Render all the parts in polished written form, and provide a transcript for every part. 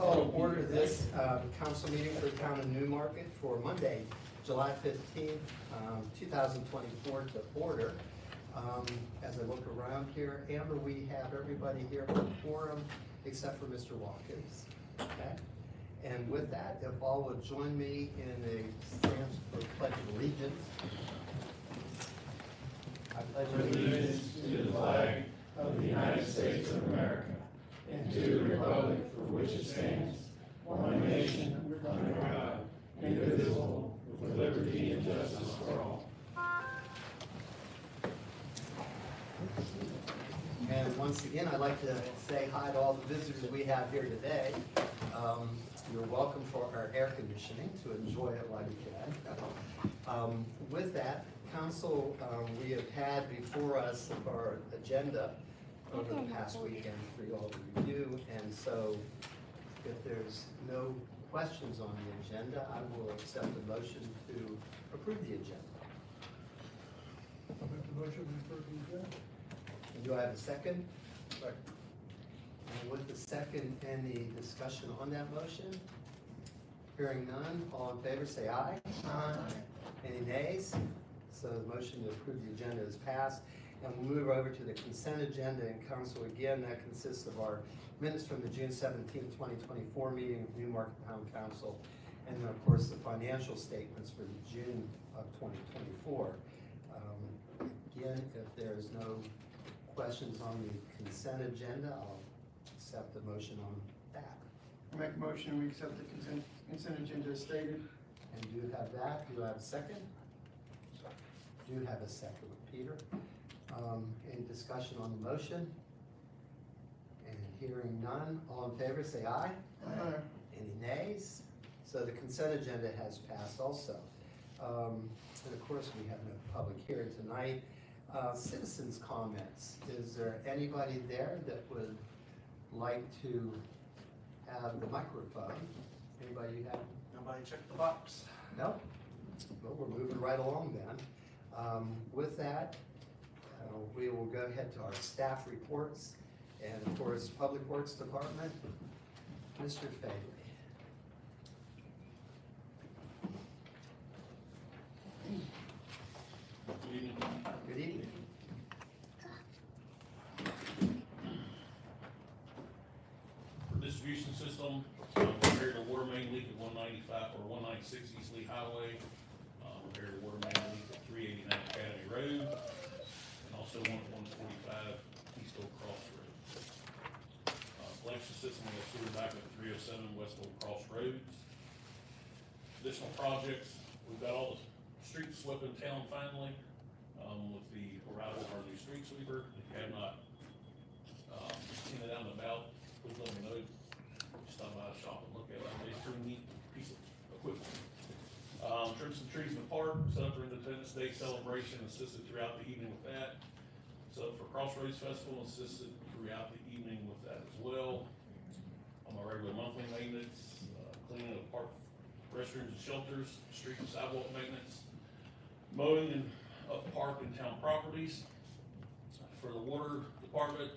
call to order this council meeting for the town of Newmarket for Monday, July 15th, 2024 to order. As I look around here, Amber, we have everybody here for quorum except for Mr. Watkins. Okay? And with that, if all would join me in a stance for pledge of allegiance. I pledge Allegiance to the flag of the United States of America and to the republic for which it stands, one nation, under God, indivisible, with liberty and justice for all. And once again, I'd like to say hi to all the visitors we have here today. You're welcome for our air conditioning to enjoy it while you can. With that, council, we have had before us our agenda over the past weekend for you all to review. And so if there's no questions on the agenda, I will accept the motion to approve the agenda. I'll make the motion to approve the agenda. Do I have a second? And with the second, any discussion on that motion? Hearing none, all in favor say aye. Aye. Any nays? So the motion to approve the agenda is passed. And we'll move over to the consent agenda in council again. That consists of our minutes from the June 17th, 2024 meeting of Newmarket Town Council. And then of course the financial statements for the June of 2024. Again, if there's no questions on the consent agenda, I'll accept the motion on that. I make a motion, we accept the consent agenda as stated. And do you have that? Do I have a second? Do you have a second with Peter? Any discussion on the motion? And hearing none, all in favor say aye. Aye. Any nays? So the consent agenda has passed also. And of course, we have no public hearing tonight. Citizens' comments. Is there anybody there that would like to have the microphone? Anybody you have? Nobody checked the box. No? Well, we're moving right along then. With that, we will go ahead to our staff reports. And of course, Public Works Department, Mr. Fagley. Good evening. For distribution system, repaired a water main leak at 195 or 196 East Lee Highway, repaired a water main leak at 389 Academy Road, and also one at 145 East Oak Cross Road. Collection system, we have sewer back at 307 West Oak Cross Roads. Additional projects, we've got all the streets swept in town finally, with the arrival of our new street sweeper. If you have not seen it out and about, please let me know. Just stop by the shop and look at it. It's a pretty neat piece of equipment. Trim some trees in the park, set up for Independence Day celebration, assisted throughout the evening with that. Set up for Crossroads Festival, assisted throughout the evening with that as well. On my regular monthly maintenance, cleaning of park restrooms and shelters, street and sidewalk maintenance, mowing and of park and town properties. For the water department,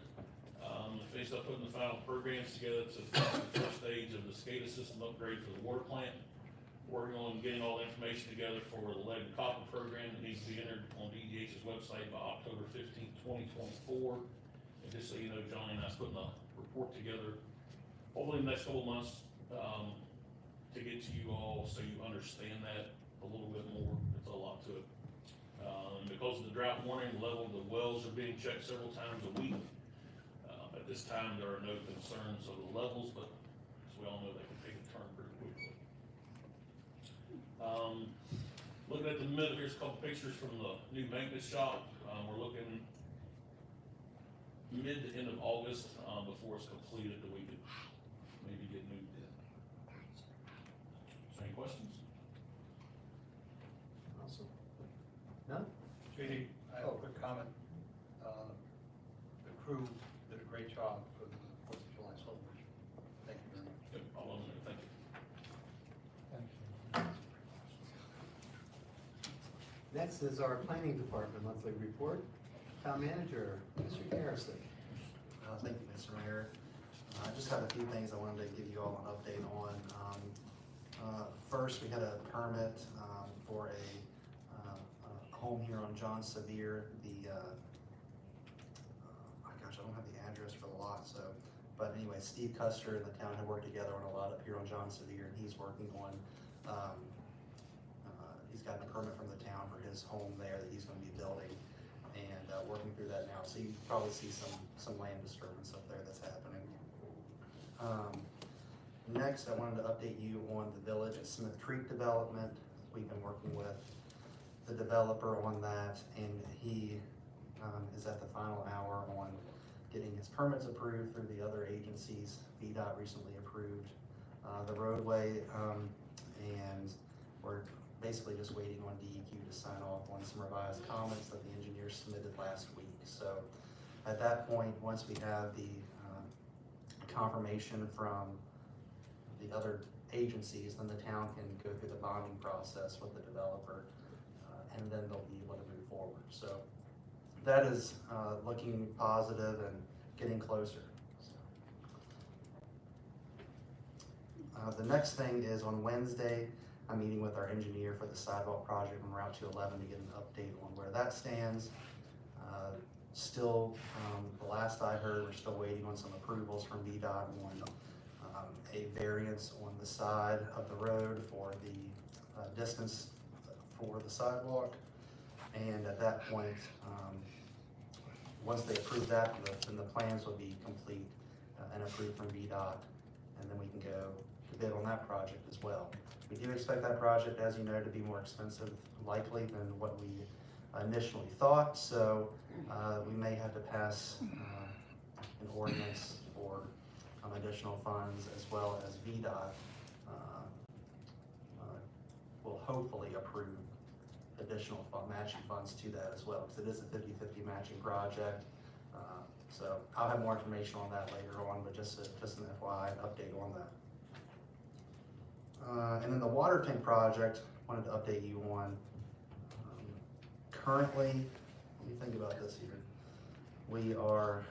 finished up putting the final programs together to finish the first stage of the SCADA system upgrade for the water plant. Working on getting all the information together for the lead and copper program that needs to be entered on DEH's website by October 15th, 2024. And just so you know, Johnny and I is putting a report together hopefully in the next couple of months to get to you all so you understand that a little bit more. It's a lot to it. And because of the drought warning, the level of the wells are being checked several times a week. At this time, there are no concerns of the levels, but as we all know, they can take a turn pretty quickly. Looking at the middle, here's a couple pictures from the new maintenance shop. We're looking mid to end of August before it's completed, that we could maybe get moved in. So any questions? Awesome. None? JD, I have a quick comment. The crew did a great job for the 4th of July celebration. Thank you very much. Yep, all on there, thank you. Next is our planning department monthly report. Town manager, Mr. Garrison. Thank you, Mr. Mayor. I just have a few things I wanted to give you all an update on. First, we had a permit for a home here on John Sevier. Gosh, I don't have the address for the lot, so, but anyway, Steve Custer and the town have worked together on a lot up here on John Sevier, and he's working on, he's gotten a permit from the town for his home there that he's gonna be building, and working through that now. So you probably see some land disturbance up there that's happening. Next, I wanted to update you on the Village at Smith Creek development. We've been working with the developer on that, and he is at the final hour on getting his permits approved through the other agencies. VDOT recently approved the roadway, and we're basically just waiting on DEQ to sign off on some revised comments that the engineers submitted last week. So at that point, once we have the confirmation from the other agencies, then the town can go through the bonding process with the developer, and then they'll be able to move forward. So that is looking positive and getting closer. The next thing is on Wednesday, I'm meeting with our engineer for the sidewalk project on Route 211 to get an update on where that stands. Still, the last I heard, we're still waiting on some approvals from VDOT on a variance on the side of the road for the distance for the sidewalk. And at that point, once they approve that, then the plans will be complete and approved from VDOT, and then we can go to bid on that project as well. We do expect that project, as you know, to be more expensive likely than what we initially thought, so we may have to pass an ordinance for additional funds, as well as VDOT will hopefully approve additional matching funds to that as well, because it is a 50-50 matching project. So I'll have more information on that later on, but just an FYI update on that. And then the water tank project, wanted to update you on. Currently, let me think about this here. We are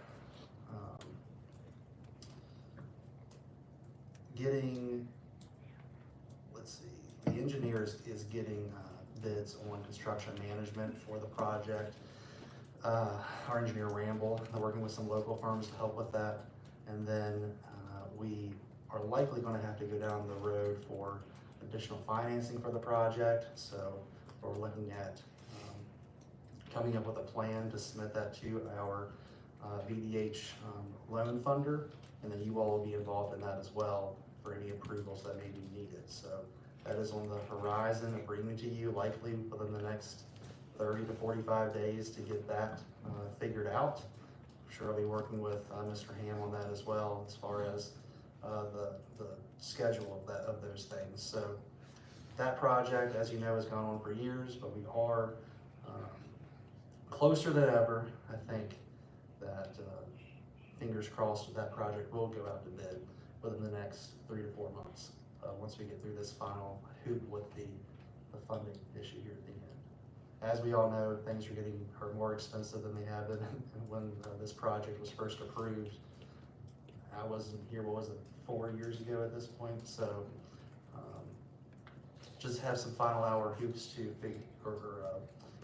getting, let's see, the engineer is getting bids on construction management for the project. Our engineer Ramble, they're working with some local firms to help with that. And then we are likely going to have to go down the road for additional financing for the project. So we're looking at coming up with a plan to submit that to our VDH loan funder, and then you all will be involved in that as well for any approvals that may be needed. So that is on the horizon of bringing to you likely within the next 30 to 45 days to get that figured out. I'm sure I'll be working with Mr. Ham on that as well, as far as the schedule of those things. So that project, as you know, has gone on for years, but we are closer than ever. I think that fingers crossed that project will go out to bid within the next 3 to 4 months, once we get through this final hoop with the funding issue here at the end. As we all know, things are more expensive than they have been when this project was first approved. I wasn't here, what was it, 4 years ago at this point, so just have some final hour hoops to figure, or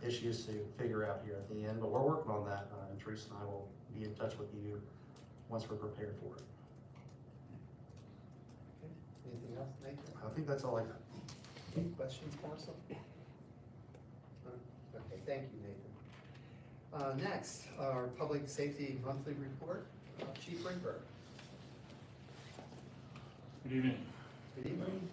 issues to figure out here at the end, but we're working on that, and Teresa and I will be in touch with you once we're prepared for it. Okay. Anything else, Nathan? I think that's all I got. Any questions, council? Okay, thank you, Nathan. Next, our public safety monthly report, Chief Ringberg. Good evening. Good evening.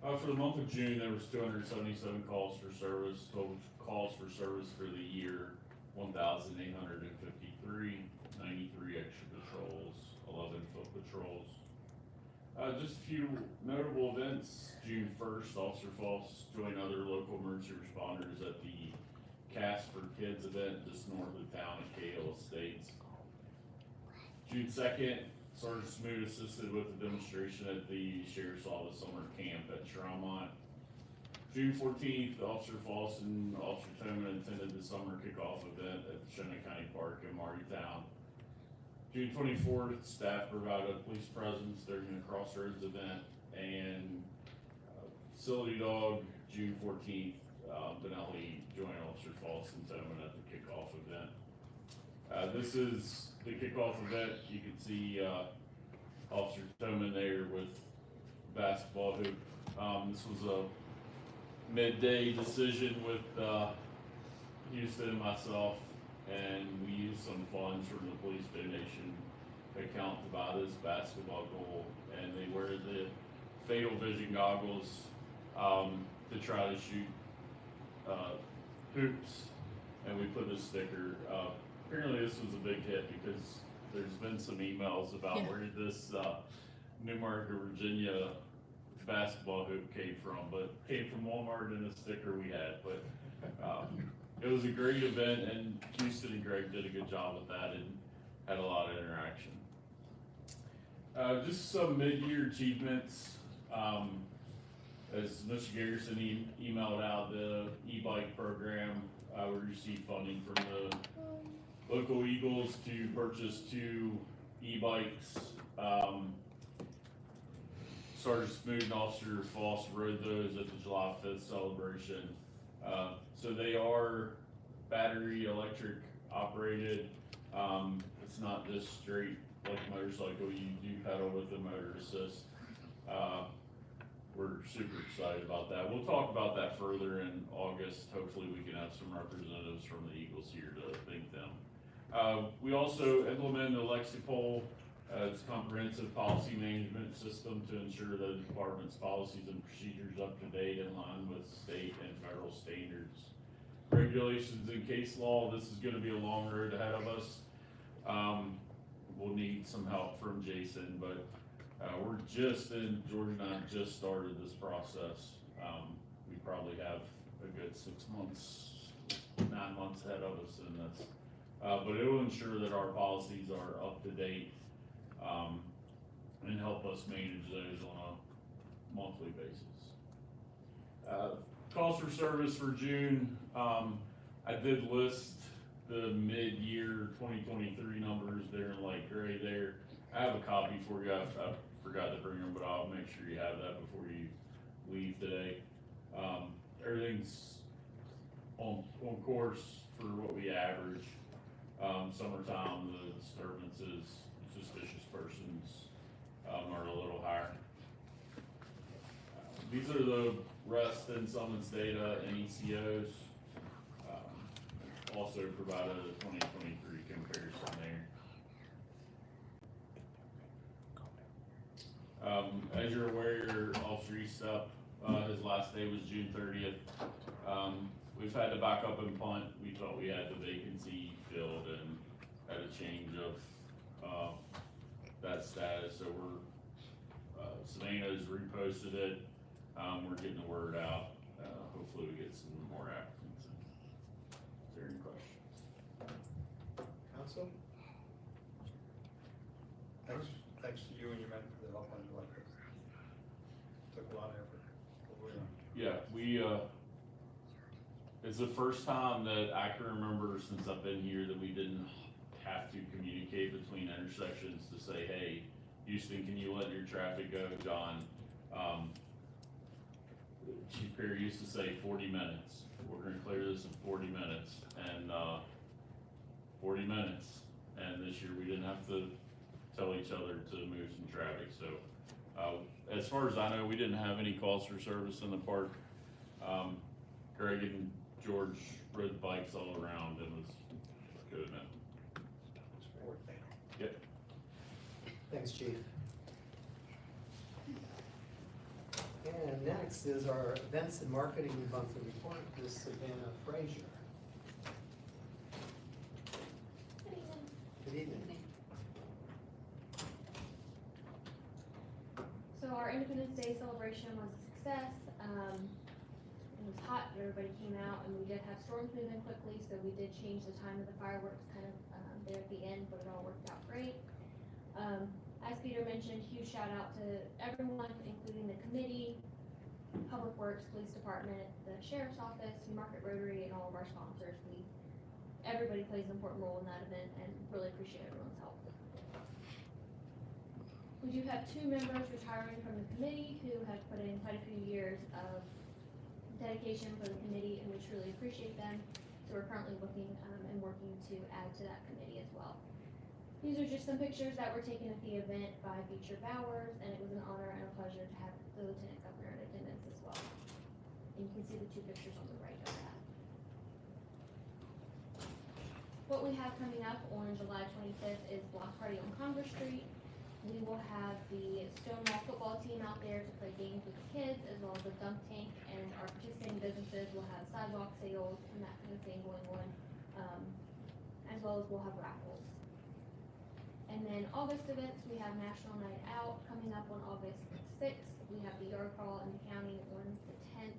For the month of June, there was 277 calls for service. Total calls for service for the year, 1,853, 93 extra patrols, 11 foot patrols. Just a few notable events. June 1st, Officer Foss joined other local emergency responders at the Cast for Kids event just north of town at Cahill Estates. June 2nd, Sergeant Smoot assisted with the demonstration at the Sheriff's Office Summer Camp at Tremont. June 14th, Officer Foss and Officer Toman attended the summer kickoff event at Shona County Park in Martytown. June 24th, staff provided a police presence during the Crossroads event, and facility dog, June 14th, Benelli joined Officer Foss and Toman at the kickoff event. This is the kickoff event. You can see Officer Toman there with basketball hoop. This was a midday decision with Houston and myself, and we used some funds from the police donation account to buy this basketball goal, and they wear the Fatal Vision goggles to try to shoot hoops, and we put a sticker. Apparently this was a big hit because there's been some emails about where this Newmarket, Virginia basketball hoop came from, but it came from Walmart and a sticker we had. But it was a great event, and Houston and Greg did a good job with that and had a lot of interaction. Just some mid-year achievements. As Mr. Garrison emailed out the e-bike program, we received funding from the local Eagles to purchase 2 e-bikes. Sergeant Smoot and Officer Foss rode those at the July 5th celebration. So they are battery electric operated. It's not just straight like a motorcycle. You do pedal with the motor assist. We're super excited about that. We'll talk about that further in August. Hopefully we can have some representatives from the Eagles here to thank them. We also implemented the Lexipol. It's a comprehensive policy management system to ensure that the department's policies and procedures up to date in line with state and federal standards, regulations, and case law. This is going to be a long road ahead of us. We'll need some help from Jason, but George and I just started this process. We probably have a good 6 months, 9 months ahead of us in this. But it will ensure that our policies are up to date and help us manage those on a monthly basis. Calls for service for June, I did list the mid-year 2023 numbers there in light gray there. I have a copy for you. I forgot to bring them, but I'll make sure you have that before you leave today. Everything's on course for what we average. Summertime, the disturbances, suspicious persons are a little higher. These are the rest and summons data and ECOs. Also provided a 2023 comparison there. As you're aware, Officer Eastup, his last day was June 30th. We've had to back up and punt. We thought we had the vacancy filled and had a change of that status. So Savannah's reposted it. We're getting the word out. Hopefully we get some more applicants. Is there any questions? Council? Thanks to you and your men for the help on July 5th. Took a lot of effort. But Yeah, it's the first time that I can remember since I've been here that we didn't have to communicate between intersections to say, hey, Houston, can you let your traffic go? John, Chief Perry used to say 40 minutes. We're gonna clear this in 40 minutes, and 40 minutes. And this year we didn't have to tell each other to move some traffic. So as far as I know, we didn't have any calls for service in the park. Greg and George rode bikes all around and was a good event. Yep. Thanks, Chief. And next is our events and marketing monthly report, Ms. Savannah Frazier. Good evening. So our Independence Day celebration was a success. It was hot, but everybody came out, and we did have storms move in quickly, so we did change the time of the fireworks kind of there at the end, but it all worked out great. As Peter mentioned, huge shout out to everyone, including the committee, Public Works, Police Department, the Sheriff's Office, Newmarket Rotary, and all of our sponsors. Everybody plays an important role in that event and really appreciate everyone's help. We do have 2 members retiring from the committee who have put in quite a few years of dedication for the committee, and we truly appreciate them. So we're currently looking and working to add to that committee as well. These are just some pictures that were taken at the event by Beecher Bowers, and it was an honor and a pleasure to have the Lieutenant Governor in attendance as well. And you can see the 2 pictures on the right of that. What we have coming up on July 25th is Block Party on Congress Street. We will have the Stonewall football team out there to play games with the kids, as well as the dunk tank, and our participating businesses will have sidewalk sales and that kind of thing going on, as well as we'll have raffles. And then August events, we have National Night Out coming up on August 6th. We have the yard crawl in the county on the 10th.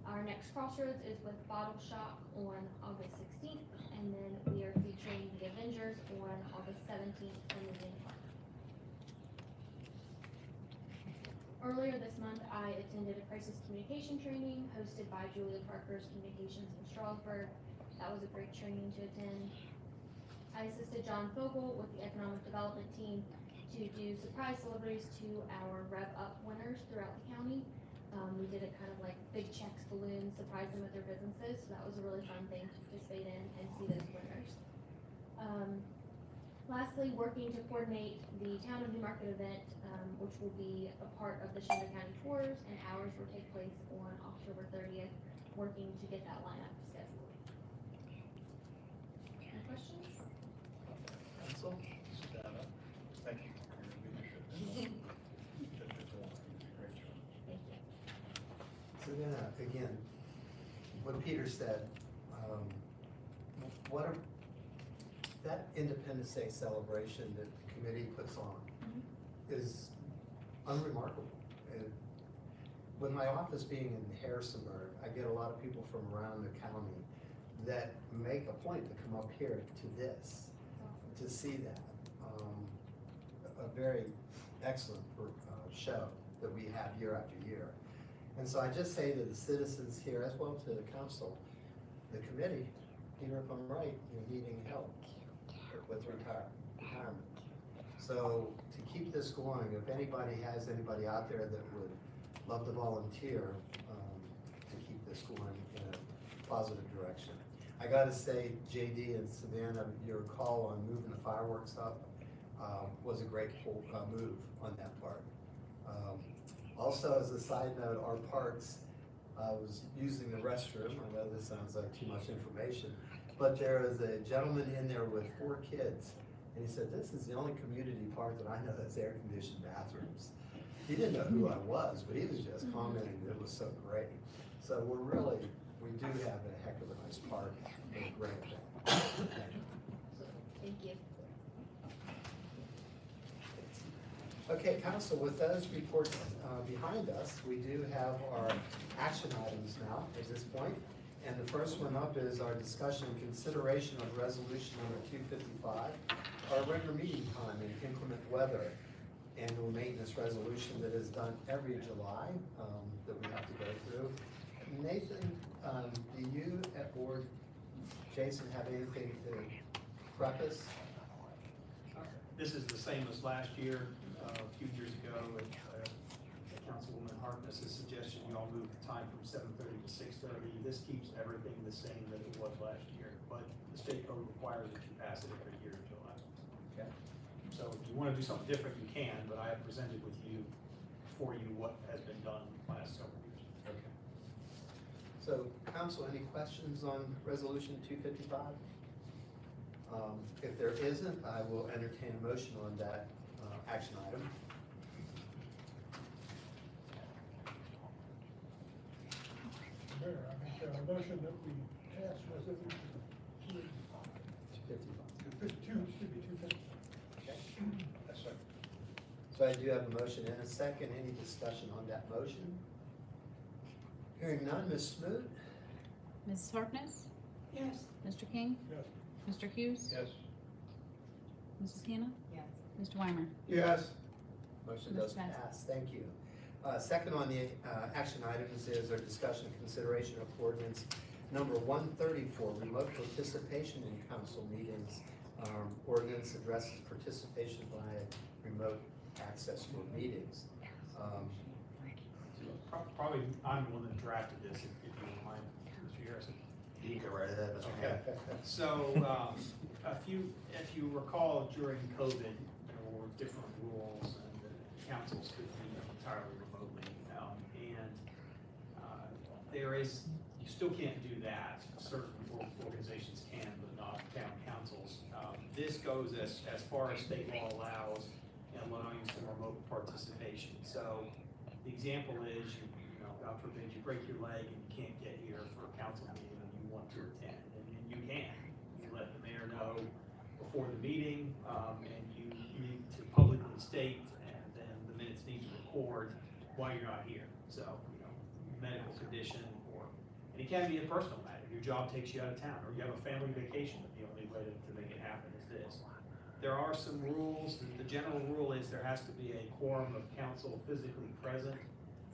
Our next crossroads is with Bottle Shock on August 16th, and then we are featuring the Avengers on August 17th from the Union Park. Earlier this month, I attended a crisis communication training hosted by Julia Parker's Communications in Strasburg. That was a great training to attend. I assisted John Fogel with the Economic Development Team to do surprise deliveries to our Rev Up winners throughout the county. We did it kind of like big checks, balloons, surprise them with their businesses, so that was a really fun thing to participate in and see those winners. Lastly, working to coordinate the Town of Newmarket event, which will be a part of the Shenandoah County Tours, and ours will take place on October 30th, working to get that lineup scheduled. Any questions? Council? Thank you for your leadership. Thank you. So then, again, what Peter said, that Independence Day celebration that the committee puts on is unremarkable. And with my office being in Harrisonburg, I get a lot of people from around the county that make a point to come up here to this, to see that. A very excellent show that we have year after year. And so I just say to the citizens here, as well to the council, the committee, Peter, if I'm right, you're needing help with retirement. So to keep this going, if anybody has anybody out there that would love to volunteer to keep this going in a positive direction. I gotta say, JD and Savannah, your call on moving the fireworks up was a great move on that part. Also, as a side note, our parks, I was using the restroom. I know this sounds like too much information, but there is a gentleman in there with 4 kids, and he said, "This is the only community park that I know that's air-conditioned bathrooms." He didn't know who I was, but he was just commenting that it was so great. So we do have a heck of a nice park and a great event. Thank you. Okay, council, with those reports behind us, we do have our action items now at this point. And the first one up is our discussion and consideration of resolution number 255, our regular meeting time and inclement weather annual maintenance resolution that is done every July that we have to go through. Nathan, do you or Jason have anything to preface? This is the same as last year. A few years ago, Councilwoman Harkness's suggestion, you all move the time from 7:30 to 6:30. This keeps everything the same that it was last year, but the state code requires that you pass it every year in July. Okay. So if you want to do something different, you can, but I have presented for you what has been done the last several years. Okay. So, council, any questions on resolution 255? If there isn't, I will entertain a motion on that action item. Mayor, I make a motion that we pass resolution 255. 250. Okay. Yes, sir. So I do have a motion and a second. Any discussion on that motion? Hearing none, Ms. Smoot? Mrs. Harkness? Yes. Mr. King? Yes. Mr. Hughes? Yes. Mrs. Hannah? Yes. Mr. Weimer? Yes. Motion Motion does passed. pass. Thank you. Second on the action items is our discussion and consideration of ordinance number 134, remote participation in council meetings. Ordinance addresses participation via remote access for meetings. Probably, I'm the one that drafted this, if you don't mind, Mr. Harrison. You can go right ahead, Mr. Okay. Hammond. So, if you recall, during COVID, there were different rules, and the councils could meet entirely remotely. There is, you still can't do that. Certain organizations can, but not town councils. This goes as far as state law allows, and allowing some remote participation. So, the example is, you know, God forbid, you break your leg and you can't get here for a council meeting and you want to attend, and you can. You let the mayor know before the meeting, and you need to publicly state, and then the minutes need to record why you're not here. So, you know, medical condition, and it can be a personal matter. Your job takes you out of town, or you have a family vacation, but the only way to make it happen is this. There are some rules. The general rule is there has to be a quorum of council physically present.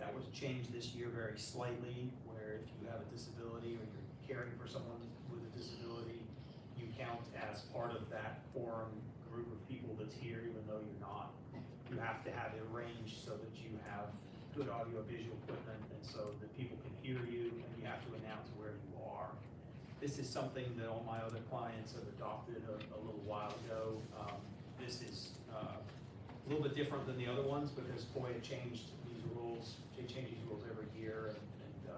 That was changed this year very slightly, where if you have a disability or you're caring for someone with a disability, you count as part of that quorum group of people that's here, even though you're not. You have to have it arranged so that you have good audio visual equipment, and so that people can hear you, and you have to announce where you are. This is something that all my other clients have adopted a little while ago. This is a little bit different than the other ones because FOIA changed these rules. They change these rules every year, and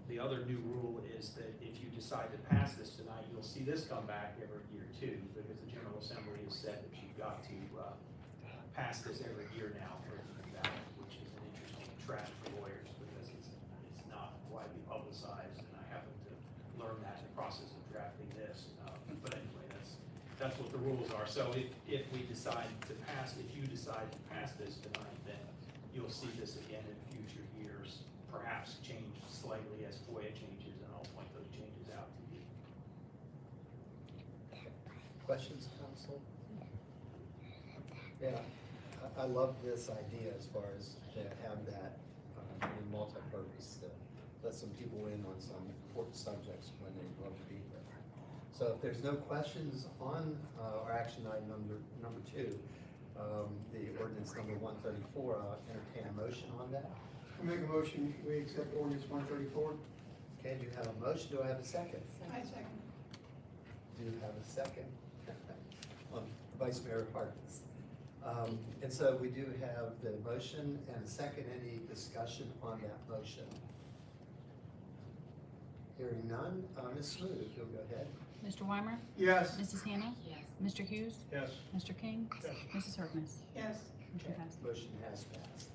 the other new rule is that if you decide to pass this tonight, you'll see this come back every year too, because the General Assembly has said that you've got to pass this every year now for the ballot, which is an interesting trap for lawyers because it's not widely publicized, and I happen to learn that in the process of drafting this. But anyway, that's what the rules are. So if we decide to pass, if you decide to pass this tonight, then you'll see this again in future years, perhaps change slightly as FOIA changes, and I'll point those changes out to you. Questions, council? Yeah, I love this idea as far as to have that in multi-purpose, to let some people in on some important subjects when they love to be here. So if there's no questions on our action item number 2, the ordinance number 134, I'll entertain a motion on that. I make a motion, we accept ordinance 134. Okay, do you have a motion? Do I have a second? I second. Do you have a second? On Vice Mayor Harkness. And so we do have the motion and a second. Any discussion on that motion? Hearing none, Ms. Smoot, if you'll go ahead. Mr. Weimer? Yes. Mrs. Hannah? Yes. Mr. Hughes? Yes. Mr. King? Yes. Mrs. Harkness? Yes. Motion passed. Motion has passed.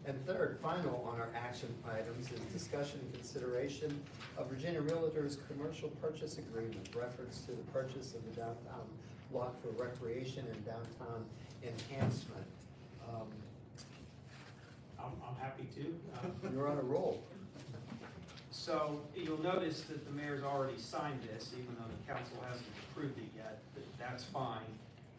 And third, final on our action items is discussion and consideration of Virginia Realtors Commercial Purchase Agreement, reference to the purchase of the downtown lot for recreation and downtown enhancement. I'm happy to. You're on a roll. So you'll notice that the mayor's already signed this, even though the council hasn't approved it yet, but that's fine.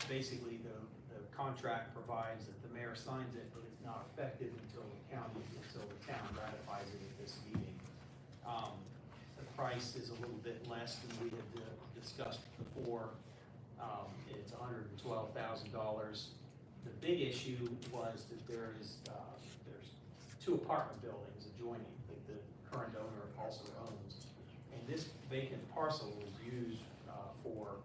Basically, the contract provides that the mayor signs it, but it's not effective until the town ratifies it at this meeting. The price is a little bit less than we had discussed before. It's $112,000. The big issue was that there's 2 apartment buildings adjoining that the current owner also owns. And this vacant parcel was used for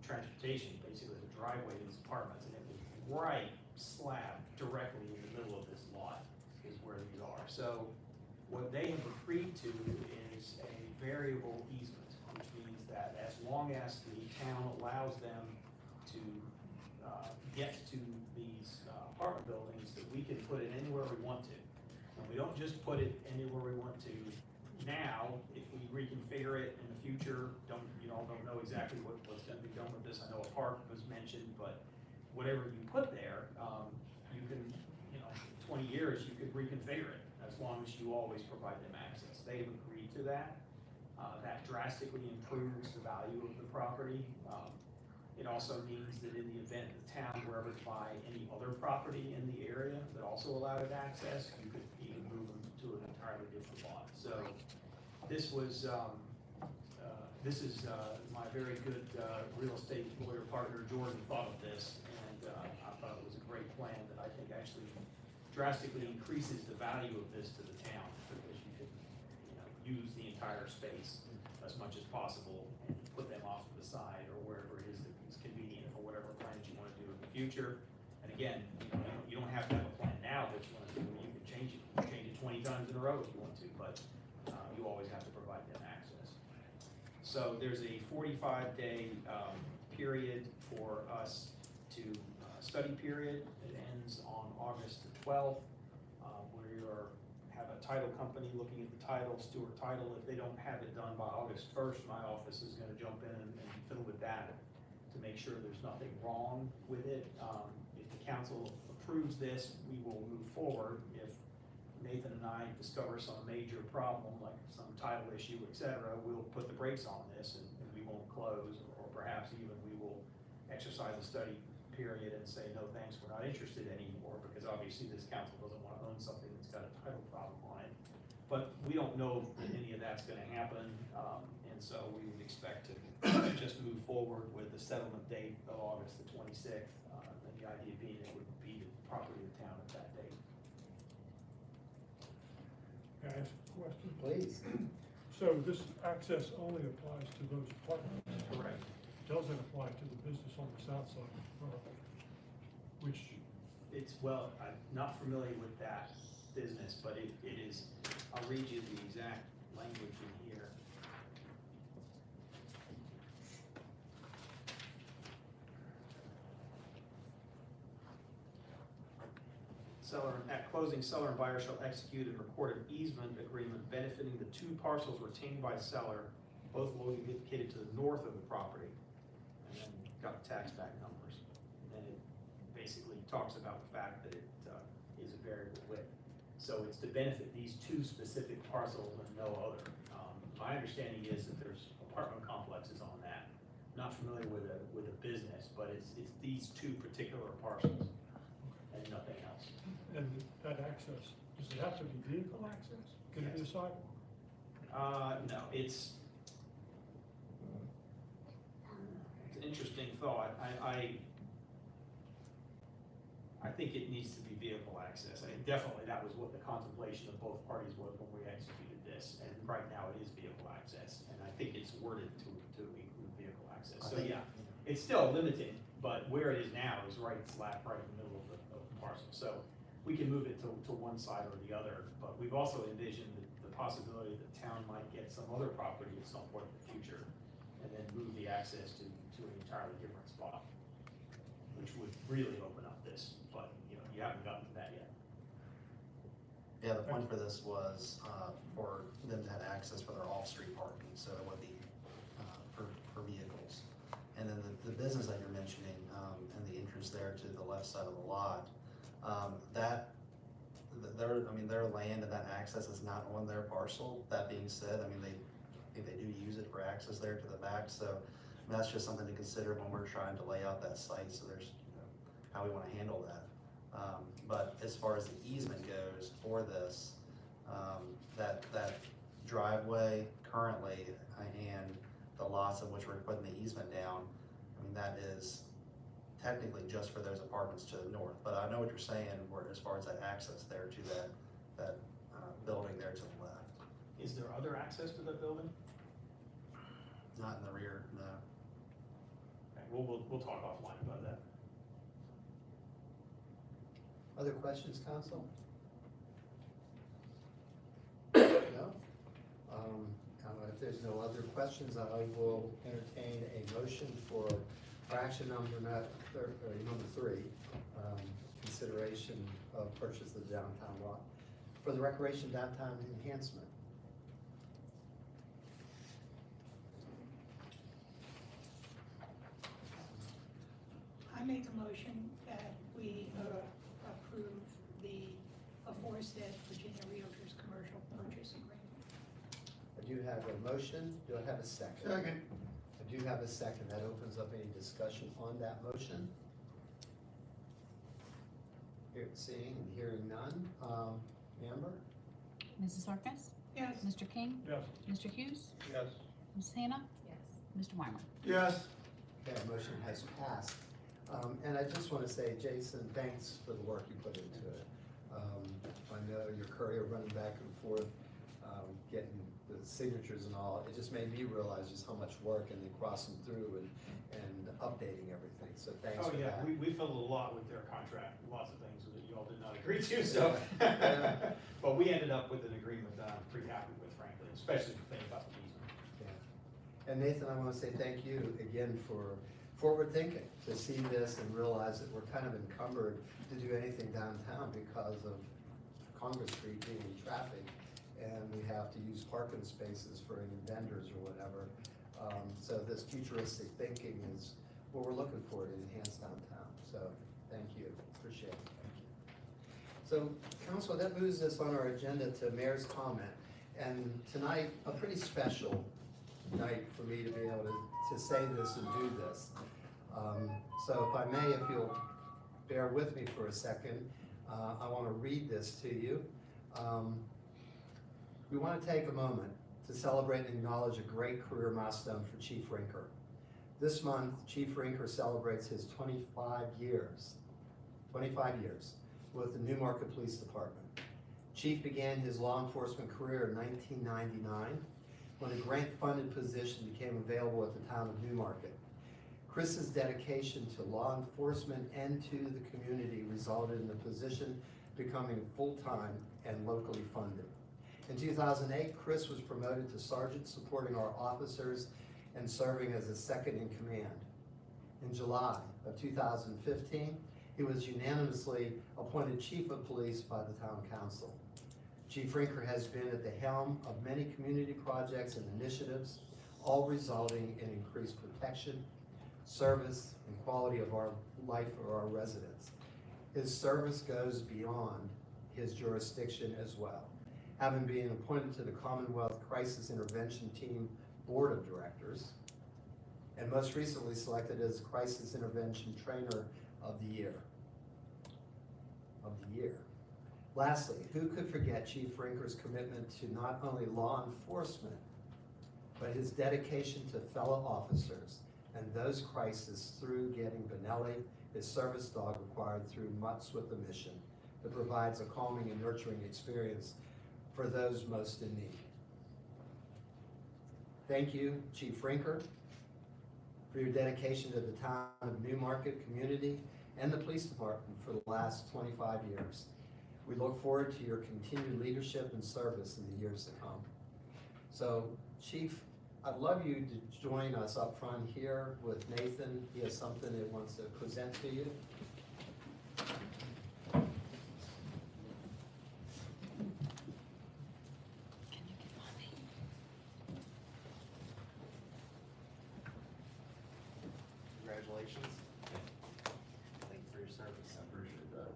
transportation, basically the driveway to these apartments, and it was right slab directly in the middle of this lot is where these are. So what they have agreed to is a variable easement, which means that as long as the town allows them to get to these apartment buildings, that we can put it anywhere we want to. And we don't just put it anywhere we want to now. If we reconfigure it in the future, don't know exactly what's gonna be done with this. I know a park was mentioned, but whatever you put there, you can, 20 years, you could reconfigure it as long as you always provide them access. They've agreed to that. That drastically improves the value of the property. It also means that in the event the town were ever to buy any other property in the area that also allowed it access, you could entirely different lot. So this was, this is my very good real estate lawyer partner, Jordan, thought of this, and I thought it was a great plan that I think actually drastically increases the value of this to the town, because you can, use the entire space as much as possible and put them off to the side or wherever it is that is convenient for whatever plans you want to do in the future. And again, you don't have to have a plan now that you want to do, you can change it. You can change it 20 times in a row if you want to, but you always have to provide them access. So there's a 45-day period for us to study period. It ends on August the 12th. We have a title company looking at the title, Stewart Title. If they don't have it done by August 1st, my office is going to jump in and fiddle with that to make sure there's nothing wrong with it. If the council approves this, we will move forward. If Nathan and I discover some major problem, like some title issue, et cetera, we'll put the brakes on this and we won't close, or perhaps even we will exercise a study period and say, no, thanks, we're not interested anymore, because obviously this council doesn't want to own something that's got a title problem on it. But we don't know if any of that's going to happen, and so we would expect to just move forward with the settlement date of August the 26th, and the idea being it would be the property of the town at that date. Can I ask a question? Please. So this access only applies to those apartments? Correct. Doesn't apply to the business on the south side, which, It's, well, I'm not familiar with that business, but it is, I'll read you the exact language in here. Seller, at closing, seller and buyer shall execute and record an easement agreement benefiting the two parcels retained by seller, both located to the north of the property. And then got tax back numbers. And it basically talks about the fact that it is a variable width. So it's to benefit these two specific parcels and no other. My understanding is that there's apartment complexes on that. Not familiar with a business, but it's these two particular parcels and nothing else. and that access, does it have to be vehicle access? Can it be a sidewalk? No, it's an interesting thought. I think it needs to be vehicle access. I mean, definitely that was what the contemplation of both parties was when we executed this, and right now it is vehicle access, and I think it's worded to include vehicle access. So yeah, it's still limited, but where it is now is right slap right in the middle of the parcel. So we can move it to one side or the other, but we've also envisioned the possibility that the town might get some other property at some point in the future, and then move the access to an entirely different spot, which would really open up this, but you haven't gotten to that yet. Yeah, the point for this was, for them to have access for their off-street parking, so it would be, for vehicles. And then the business that you're mentioning, and the entrance there to the left side of the lot, their land and that access is not on their parcel. That being said, they do use it for access there to the back, so that's just something to consider when we're trying to lay out that site, so there's, how we wanna handle that. But as far as the easement goes for this, that driveway currently, and the lots in which we're putting the easement down, that is technically just for those apartments to the north, but I know what you're saying, where as far as that access there to that building there to the left. Is there other access to that building? Not in the rear, no. Okay, we'll talk offline about that. Other questions, council? No? If there's no other questions, I will entertain a motion for action number three, consideration of purchase of the downtown lot for the recreation downtown enhancement. I make a motion that we approve the aforesaid Virginia Realtors Commercial Purchase Agreement. I do have a motion, do I have a second? Second. I do have a second, that opens up any discussion on that motion. Seeing and hearing none, Amber? Mrs. Harkness? Yes. Mr. King? Yes. Mr. Hughes? Yes. Ms. Hannah? Yes. Mr. Weimer? Yes. Okay, motion has passed. And I just want to say, Jason, thanks for the work you put into it. I know your courier running back and forth, getting the signatures and all, it just made me realize just how much work and then crossing through and updating everything, so thanks Oh, for yeah, that. we filled a lot with their contract, lots of things that you all did not agree to, so. Yeah. But we ended up with an agreement that I'm pretty happy with, frankly, especially the thing about the easement. Yeah. And Nathan, I want to say thank you again for forward thinking, to see this and realize that we're kind of encumbered to do anything downtown because of Congress Street being in traffic, and we have to use parking spaces for any vendors or whatever. So this futuristic thinking is what we're looking for to enhance downtown. So thank you, appreciate it. Thank you. So council, that moves us on our agenda to mayor's comment. And tonight, a pretty special night for me to be able to say this and do this. So if I may, if you'll bear with me for a second, I want to read this to you. We want to take a moment to celebrate and acknowledge a great career milestone for Chief Rinker. This month, Chief Rinker celebrates his 25 years with the Newmarket Police Department. Chief began his law enforcement career in 1999 when a grant-funded position became available at the town of Newmarket. Chris's dedication to law enforcement and to the community resulted in the position becoming full-time and locally funded. In 2008, Chris was promoted to sergeant, supporting our officers and serving as a second in command. In July of 2015, he was unanimously appointed chief of police by the town council. Chief Rinker has been at the helm of many community projects and initiatives, all resulting in increased protection, service, and quality of our life for our residents. His service goes beyond his jurisdiction as well, having been appointed to the Commonwealth Crisis Intervention Team Board of Directors, and most recently selected as Crisis Intervention Trainer of the Year. Lastly, who could forget Chief Rinker's commitment to not only law enforcement, but his dedication to fellow officers and those crises through getting Benelli, his service dog, required through Mutts with a Mission that provides a calming and nurturing experience for those most in need. Thank you, Chief Rinker, for your dedication to the town of Newmarket community and the police department for the last 25 years. We look forward to your continued leadership and service in the years to come. So, Chief, I'd love you to join us up front here with Nathan. He has something he wants to present to you. Congratulations. Thank you for your service. I appreciate that.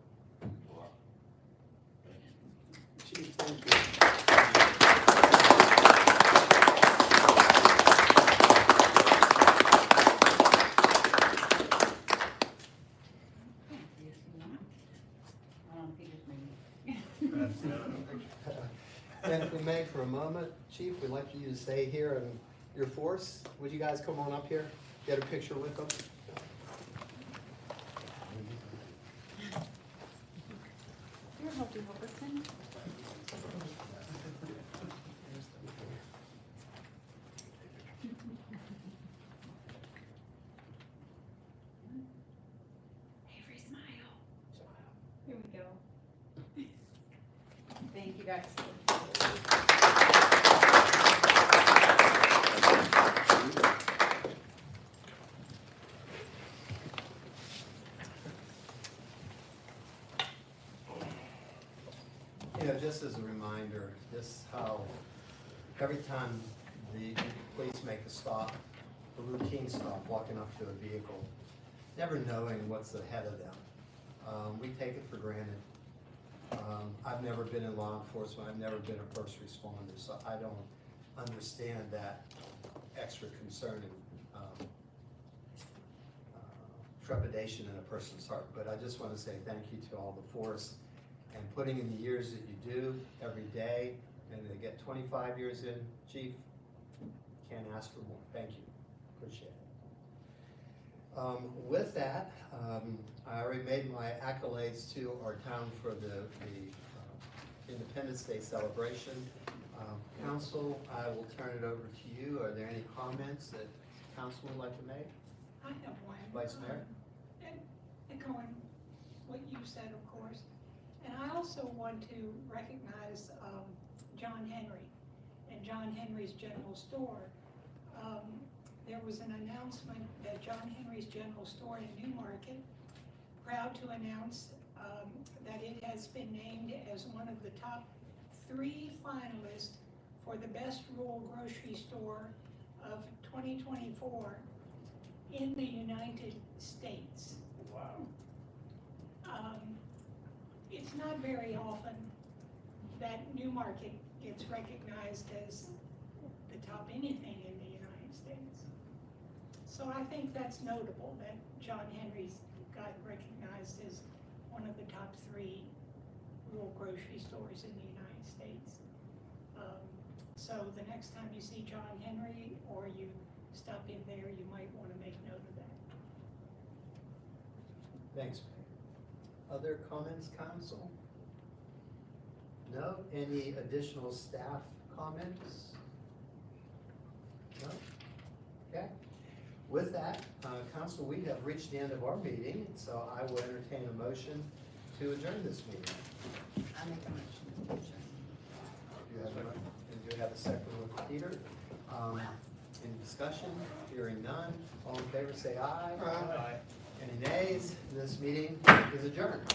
Chief, thank you. And if we may, for a moment, Chief, we'd like you to stay here and your force. Would you guys come on up here, get a picture with them? You're helping Robertson. Avery, smile. Here we go. Thank you, guys. You know, just as a reminder, this how every time the police make a stop, a routine stop, walking up to a vehicle, never knowing what's ahead of them, we take it for granted. I've never been in law enforcement, I've never been a first responder, so I don't understand that extra concern and trepidation in a person's heart. But I just want to say thank you to all the force and putting in the years that you do every day, and to get 25 years in, Chief, can't ask for more. Thank you. Appreciate it. With that, I already made my accolades to our town for the Independence Day celebration. Council, I will turn it over to you. Are there any comments that council would like to make? I have one. Vice Mayor? Echoing what you said, of course. And I also want to recognize John Henry and John Henry's General Store. There was an announcement that John Henry's General Store in Newmarket, proud to announce that it has been named as one of the top 3 finalists for the best rural grocery store of 2024 in the United States. Wow. It's not very often that Newmarket gets recognized as the top anything in the United States. So I think that's notable that John Henry's got recognized as one of the top 3 rural grocery stores in the United States. So the next time you see John Henry or you stop in there, you might want to make note of that. Thanks, Mayor. Other comments, council? No? Any additional staff comments? No? Okay. With that, council, we have reached the end of our meeting, so I will entertain a motion to adjourn this meeting. I make a motion to adjourn. Do you have a second with Peter? Any discussion? Hearing none. All in favor, say aye. Aye. Any nays? This meeting is adjourned.